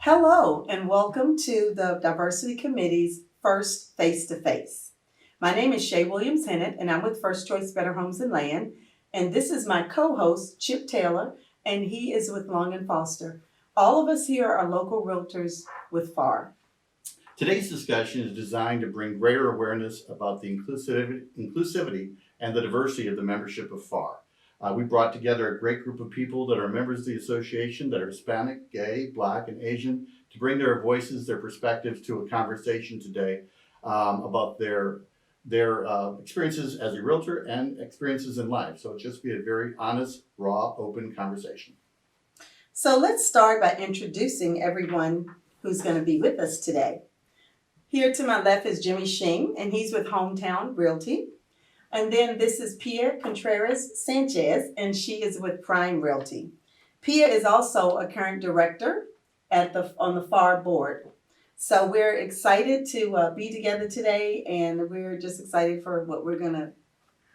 Hello, and welcome to the Diversity Committee's first face-to-face. My name is Sha Williams-Hinnant, and I'm with First Choice Better Homes and Land. And this is my co-host, Chip Taylor, and he is with Long and Foster. All of us here are local realtors with FAAR. Today's discussion is designed to bring greater awareness about the inclusivity and the diversity of the membership of FAAR. We brought together a great group of people that are members of the association that are Hispanic, gay, Black, and Asian to bring their voices, their perspectives to a conversation today about their experiences as a realtor and experiences in life. So it'll just be a very honest, raw, open conversation. So let's start by introducing everyone who's going to be with us today. Here to my left is Jimmy Shing, and he's with Hometown Realty. And then this is Pia Contreras-Sanchez, and she is with Prime Realty. Pia is also a current director on the FAAR board. So we're excited to be together today, and we're just excited for what we're going to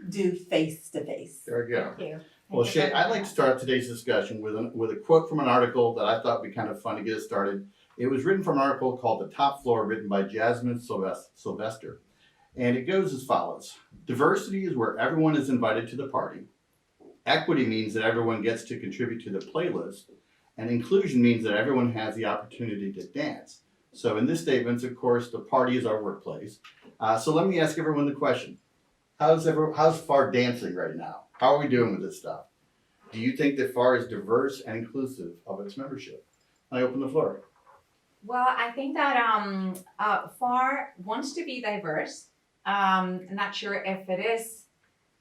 do face to face. There we go. Thank you. Well, Shay, I'd like to start today's discussion with a quote from an article that I thought would be kind of fun to get us started. It was written from an article called The Top Floor, written by Jasmine Sylvester. And it goes as follows. Diversity is where everyone is invited to the party. Equity means that everyone gets to contribute to the playlist. And inclusion means that everyone has the opportunity to dance. So in this statement, of course, the party is our workplace. So let me ask everyone the question. How's FAAR dancing right now? How are we doing with this stuff? Do you think that FAAR is diverse and inclusive of its membership? I open the floor. Well, I think that FAAR wants to be diverse. Not sure if it is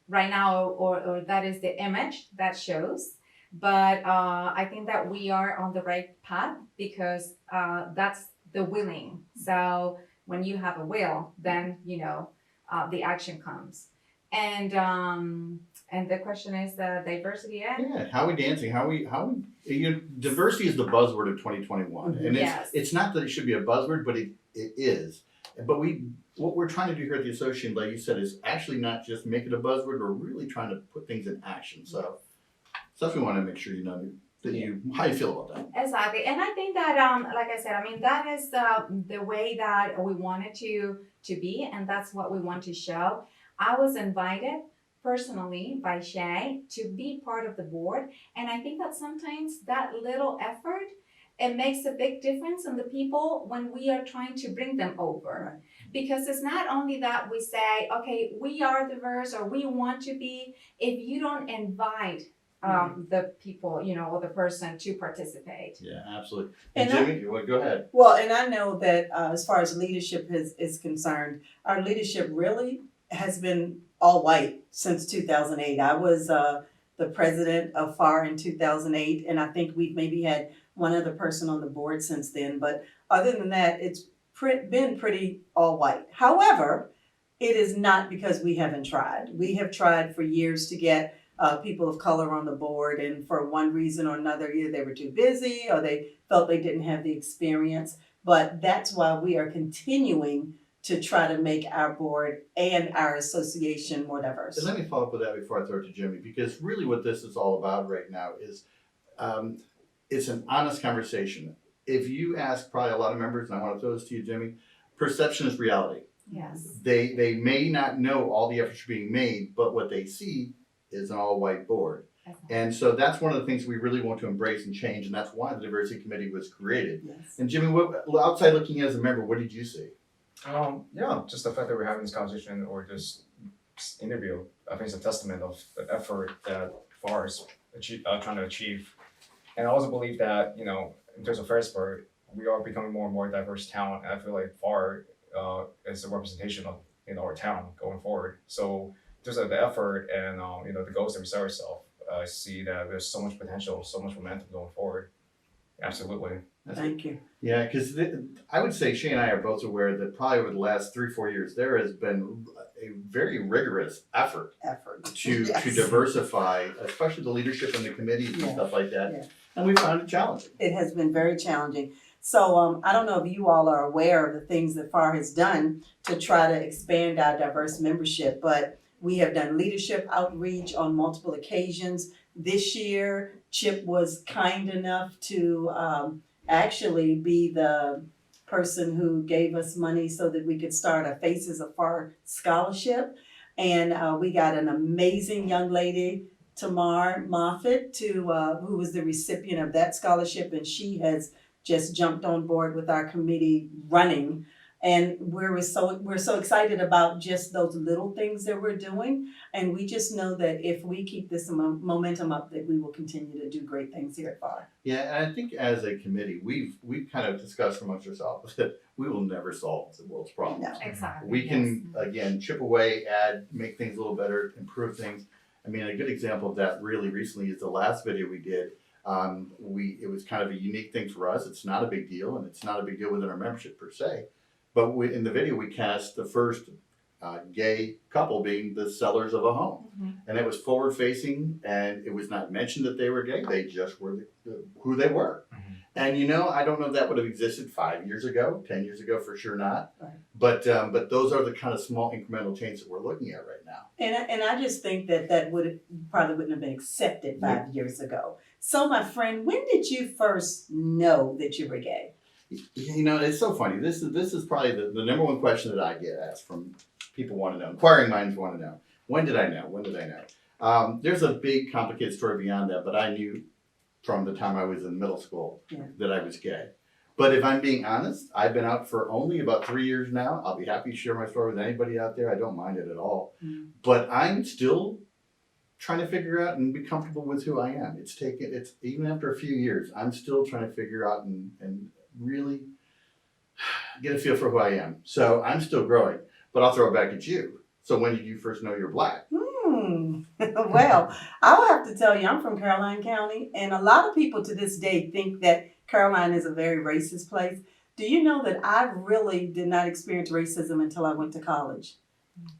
right now or that is the image that shows, but I think that we are on the right path because that's the willing. So when you have a will, then the action comes. And the question is the diversity. Yeah, how are we dancing? Diversity is the buzzword of 2021, and it's not that it should be a buzzword, but it is. But what we're trying to do here at the association, like you said, is actually not just make it a buzzword. We're really trying to put things in action. So stuff we want to make sure you know how you feel about that. Exactly, and I think that like I said, I mean that is the way that we wanted to be, and that's what we want to show. I was invited personally by Shay to be part of the board, and I think that sometimes that little effort, it makes a big difference in the people when we are trying to bring them over. Because it's not only that we say, okay, we are diverse or we want to be, if you don't invite the people, or the person to participate. Yeah, absolutely. And Jimmy, go ahead. Well, and I know that as far as leadership is concerned, our leadership really has been all white since 2008. I was the president of FAAR in 2008, and I think we've maybe had one other person on the board since then. But other than that, it's been pretty all white. However, it is not because we haven't tried. We have tried for years to get people of color on the board, and for one reason or another, either they were too busy or they felt they didn't have the experience. But that's why we are continuing to try to make our board and our association more diverse. And let me follow up with that before I throw it to Jimmy, because really what this is all about right now is it's an honest conversation. If you ask probably a lot of members, and I want to throw this to you, Jimmy, perception is reality. Yes. They may not know all the efforts being made, but what they see is an all-white board. Exactly. And so that's one of the things we really want to embrace and change, and that's why the Diversity Committee was created. Yes. And Jimmy, outside looking as a member, what did you see? Just the fact that we're having this conversation or this interview, I think it's a testament of the effort that FAAR is trying to achieve. And I also believe that, in terms of Fredericksburg, we are becoming more and more diverse town. And I feel like FAAR is a representation of our town going forward. So just the effort and the goals that we set ourselves, I see that there's so much potential, so much momentum going forward. Absolutely. Thank you. Yeah, because I would say Shay and I are both aware that probably over the last 3-4 years, there has been a very rigorous effort to diversify, especially the leadership in the committees and stuff like that. Yeah. And we found it challenging. It has been very challenging. So I don't know if you all are aware of the things that FAAR has done to try to expand our diverse membership, but we have done leadership outreach on multiple occasions. This year, Chip was kind enough to actually be the person who gave us money so that we could start a Faces of FAAR scholarship. And we got an amazing young lady, Tamar Moffitt, who was the recipient of that scholarship, and she has just jumped on board with our committee running. And we're so excited about just those little things that we're doing, and we just know that if we keep this momentum up, that we will continue to do great things here at FAAR. Yeah, and I think as a committee, we've kind of discussed amongst ourselves that we will never solve the world's problems. No. Exactly. We can, again, chip away, add, make things a little better, improve things. I mean, a good example of that really recently is the last video we did. It was kind of a unique thing for us. It's not a big deal, and it's not a big deal within our membership per se. But in the video, we cast the first gay couple being the sellers of a home. Mm-hmm. And it was forward facing, and it was not mentioned that they were gay. They just were who they were. Mhm. And I don't know if that would have existed 5 years ago, 10 years ago, for sure not. Right. But those are the kind of small incremental changes that we're looking at right now. And I just think that probably wouldn't have been accepted 5 years ago. So my friend, when did you first know that you were gay? It's so funny. This is probably the number one question that I get asked from people want to know. Inquiring minds want to know. When did I know? When did I know? There's a big complicated story beyond that, but I knew from the time I was in middle school that I was gay. But if I'm being honest, I've been out for only about 3 years now. I'll be happy to share my story with anybody out there. I don't mind it at all. Mm. But I'm still trying to figure out and be comfortable with who I am. It's even after a few years, I'm still trying to figure out and really get a feel for who I am. So I'm still growing, but I'll throw it back at you. So when did you first know you're Black? Well, I'll have to tell you, I'm from Caroline County, and a lot of people to this day think that Caroline is a very racist place. Do you know that I really did not experience racism until I went to college?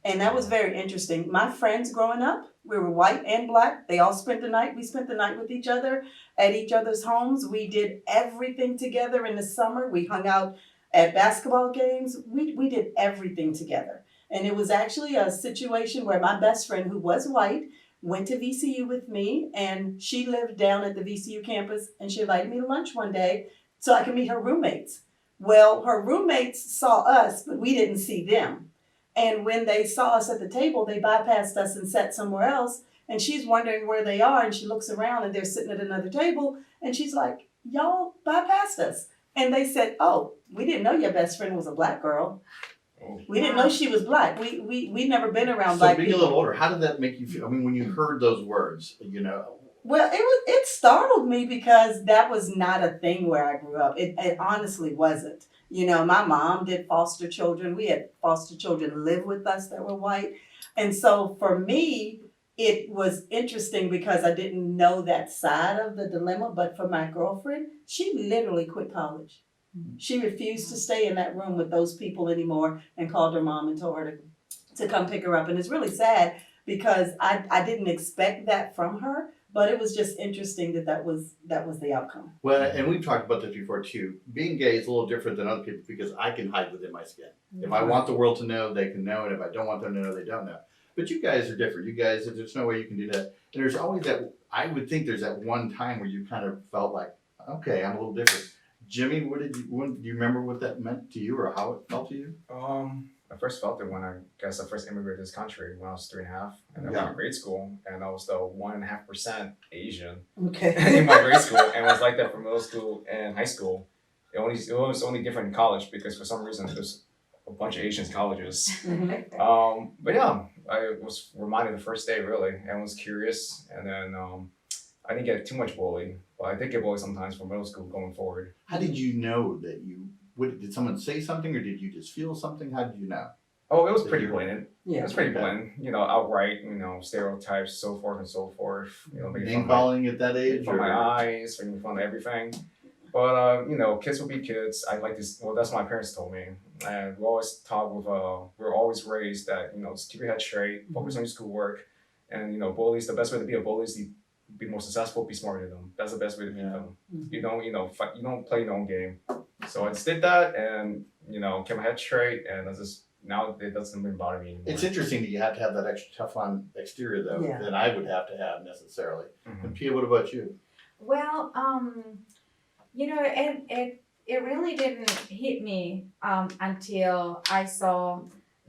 And that was very interesting. My friends growing up, we were white and Black. They all spent the night. We spent the night with each other at each other's homes. We did everything together in the summer. We hung out at basketball games. We did everything together. And it was actually a situation where my best friend, who was white, went to VCU with me, and she lived down at the VCU campus, and she invited me to lunch one day so I could meet her roommates. Well, her roommates saw us, but we didn't see them. And when they saw us at the table, they bypassed us and sat somewhere else. And she's wondering where they are, and she looks around, and they're sitting at another table, and she's like, "Y'all bypassed us." And they said, "Oh, we didn't know your best friend was a Black girl. We didn't know she was Black. We never been around So Black being people." a little older, how did that make you feel? I mean, when you heard those words, Well, it startled me because that was not a thing where I grew up. It honestly wasn't. My mom did foster children. We had foster children live with us that were white. And so for me, it was interesting because I didn't know that side of the dilemma. But for my girlfriend, she literally quit college. She refused to stay in that room with those people anymore and called her mom and told her to come pick her up. And it's really sad because I didn't expect that from her. But it was just interesting that was the outcome. Well, and we've talked about this before too. Being gay is a little different than other people because I can hide within my skin. If I want the world to know, they can know, and if I don't want them to know, they don't know. But you guys are different. You guys, there's no way you can do that. And there's always that. I would think there's that one time where you kind of felt like, okay, I'm a little different. Jimmy, do you remember what that meant to you or how it felt to you? I first felt it when I first immigrated to this country when I was 3.5, and I Yeah. went to grade school, and I was the 1.5% Asian Okay. in my grade school, and it was like that for middle school and high school. It was only different in college because for some reason there's a bunch of Asian colleges. Mhm. But yeah, I was reminded the first day really, and was curious, and then I didn't get too much bullied, but I did get bullied sometimes from middle school going forward. How did you know that did someone say something or did you just feel something? How did you know? Oh, it was pretty blatant. It Yeah. was pretty Okay. blatant, outright, stereotypes, so forth and so forth. Making Name fun of my- calling at that age? making fun of my eyes, making fun of everything. But kids will be kids. I like this. Well, that's what my parents told me, and we always taught with. We're always raised that just keep your head straight, focus on your schoolwork, and bullies. The best way to be a bully is to be more successful, be smarter than them. That's the best way to beat them. Mhm. You don't fight, you don't play your own game. So I just did that, and kept my head straight, and now it doesn't even bother me anymore. It's interesting that you have to have that extra Teflon exterior though Yeah. than I would have to have necessarily. Mhm. And Pia, what about you? Well, It really didn't hit me until I saw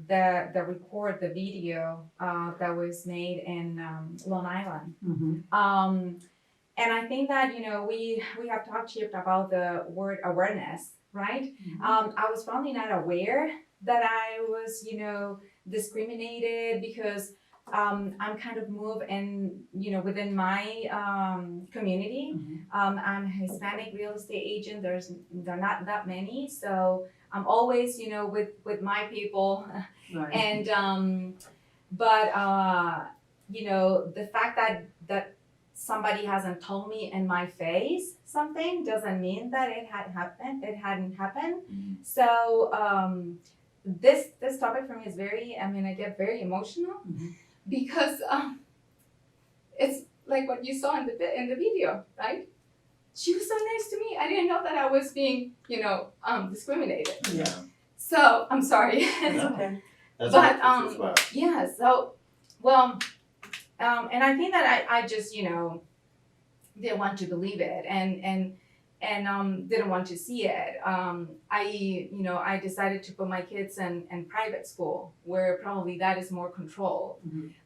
the report, the video that was made in Long Island. And I think that we have talked, Chip, about the word awareness, right? I was probably not aware that I was discriminated because I'm kind of moved in within my community. I'm a Hispanic real estate agent. There are not that many, so I'm always with my people. Right. And but the fact that somebody hasn't told me in my face something doesn't mean that it hadn't happened. So this topic for me is I get very emotional because it's like what you saw in the video, right? She was so nice to me. I didn't know that I was being discriminated. Yeah. So I'm sorry. It's okay. That's Yeah, so, and I think that I just, didn't want to believe it and didn't want to see it. I decided to put my kids in private school where probably that is more control.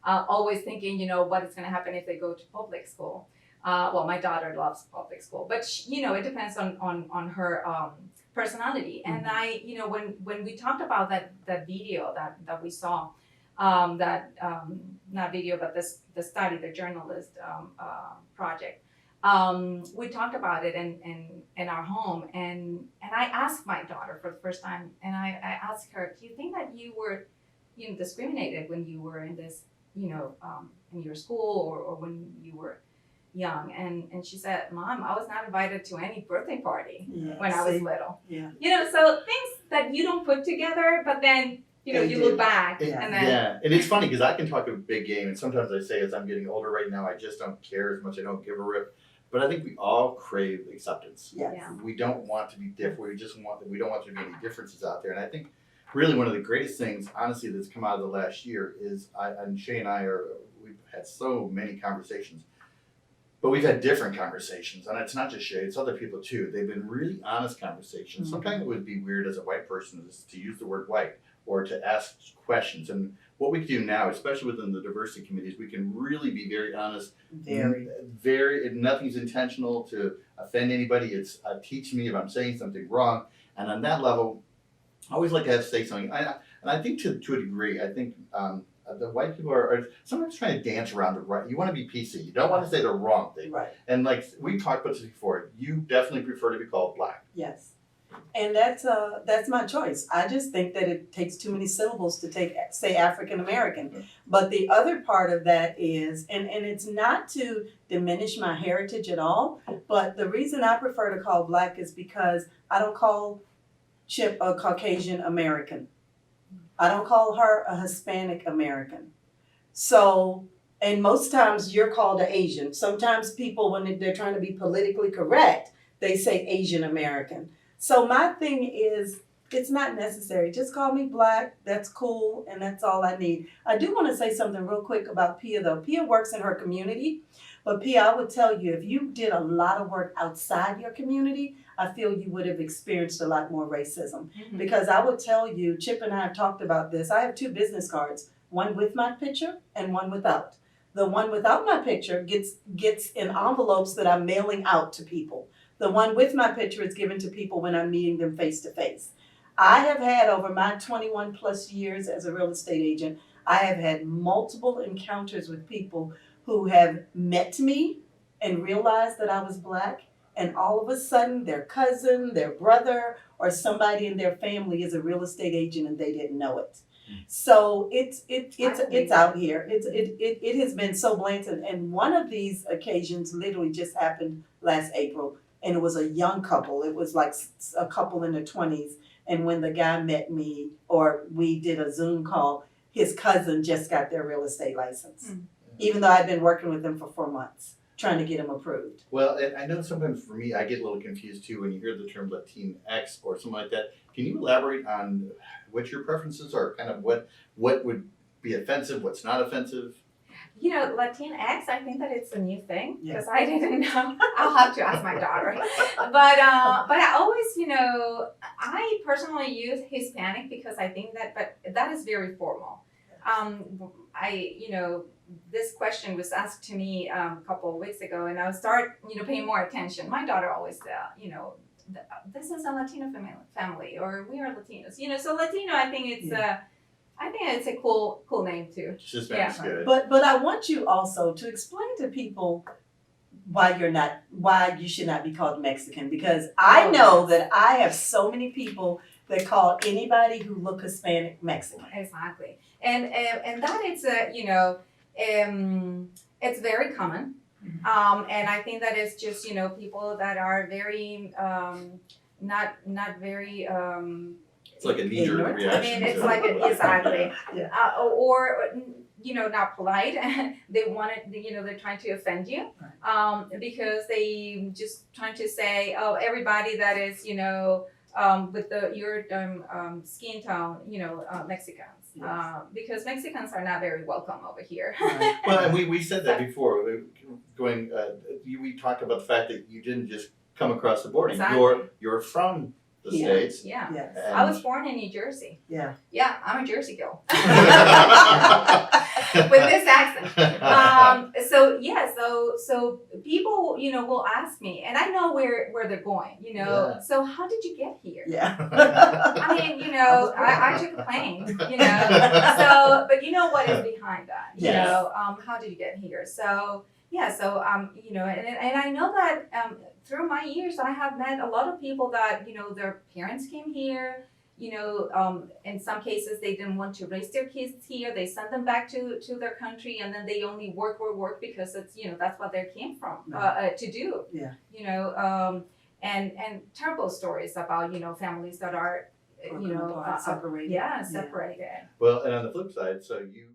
Always thinking, what is going to happen if they go to public school. Well, my daughter loves public school, but it depends on her personality. And when we talked about that video that we saw, not video, but the study, the journalist project, we talked about it in our home, and I asked my daughter for the first time, and I asked her, do you think that you were discriminated when you were in this in your school or when you were young? And she said, Mom, I was not invited to any birthday party when I was little. Yeah. So things that you don't put together, but then you look back and then and it's funny because I can talk a big game, and sometimes I say as I'm getting older right now, I just don't care as much. I don't give a rip. But I think we all crave acceptance. Yes. Yeah. We don't want to be different. We don't want there to be any differences out there. And I think really one of the greatest things, honestly, that's come out of the last year is and Shay and we've had so many conversations. But we've had different conversations, and it's not just Shay, it's other people too. They've been really honest conversations. Sometimes it would be weird as a white person to use the word white or to ask questions. And what we can do now, especially within the diversity committees, we can really be very honest. Nothing's intentional to offend anybody. It's teach me if I'm saying something wrong. And on that level, I always like to have to say something. And I think to a degree, I think the white people are sometimes trying to dance around the right. You want to be PC. You don't want to say the wrong thing. Right. And like we talked about this before, you definitely prefer to be called black. Yes. And that's my choice. I just think that it takes too many syllables to say African American. But the other part of that is, and it's not to diminish my heritage at all, but the reason I prefer to call black is because I don't call Chip a Caucasian American. I don't call her a Hispanic American. So, and most times you're called an Asian. Sometimes people, when they're trying to be politically correct, they say Asian American. So my thing is, it's not necessary. Just call me black. That's cool, and that's all I need. I do want to say something real quick about Pia, though. Pia works in her community, but Pia, I would tell you, if you did a lot of work outside your community, I feel you would have experienced a lot more racism. Because I would tell you, Chip and I have talked about this. I have 2 business cards, one with my picture and one without. The one without my picture gets in envelopes that I'm mailing out to people. The one with my picture is given to people when I'm meeting them face to face. I have had, over my 21 plus years as a real estate agent, I have had multiple encounters with people who have met me and realized that I was black, and all of a sudden their cousin, their brother, or somebody in their family is a real estate agent and they didn't know it. So it's out here. It has been so blatant, and one of these occasions literally just happened last April. And it was a young couple. It was like a couple in their 20s. And when the guy met me, or we did a Zoom call, his cousin just got their real estate license. Even though I'd been working with them for 4 months, trying to get him approved. Well, and I know sometimes for me, I get a little confused too when you hear the term Latinx or something like that. Can you elaborate on what your preferences are? Kind of what would be offensive, what's not offensive? You know, Latinx, I think that it's a new thing Yeah. because I didn't know. I'll have to ask my daughter. But I always, you know, I personally use Hispanic because I think that, but that is very formal. You know, this question was asked to me a couple of weeks ago, and I would start, you know, paying more attention. My daughter always, you know, this is a Latino family, or we are Latinos. You know, so Latino, I think it's I think it's a cool name too. Hispanic's good. But I want you also to explain to people why you should not be called Mexican, because I know that I have so many people that call anybody who look Hispanic Mexican. Exactly, and that it's you know, it's very common, and I think that it's just, you know, people that are very not very. It's like a knee-jerk Ignorant. reaction. I mean, it's to- like exactly, Yeah. or you know, not polite. They want it, you know, they're trying to offend you, because they just trying to say, oh, everybody that is, you know, with your skin tone, you know, Mexicans, Yes. because Mexicans are not very welcome over here. Right. Well, and we said that before. We talked about the fact that you didn't just come across the border. Exactly. You're from the Yeah. States. Yeah, Yes. And I was born in New Jersey. Yeah. Yeah, I'm a Jersey girl. With this accent. So people, you know, will ask me, and I know where they're going, you know. Yeah. So how did you get here? Yeah. I mean, you know, I took a plane, you know. So, but you know what is behind that? You Yes. know, how did you get here? So yeah, so you know, and I know that through my years, I have met a lot of people that, you know, their parents came here. You know, in some cases they didn't want to raise their kids here. They sent them back to their country, and then they only work because it's, you know, that's what they came from to do. Yeah. You know, and terrible stories about, you know, families that are, you know, Separated. yeah, separated. Well, and on the flip side, so you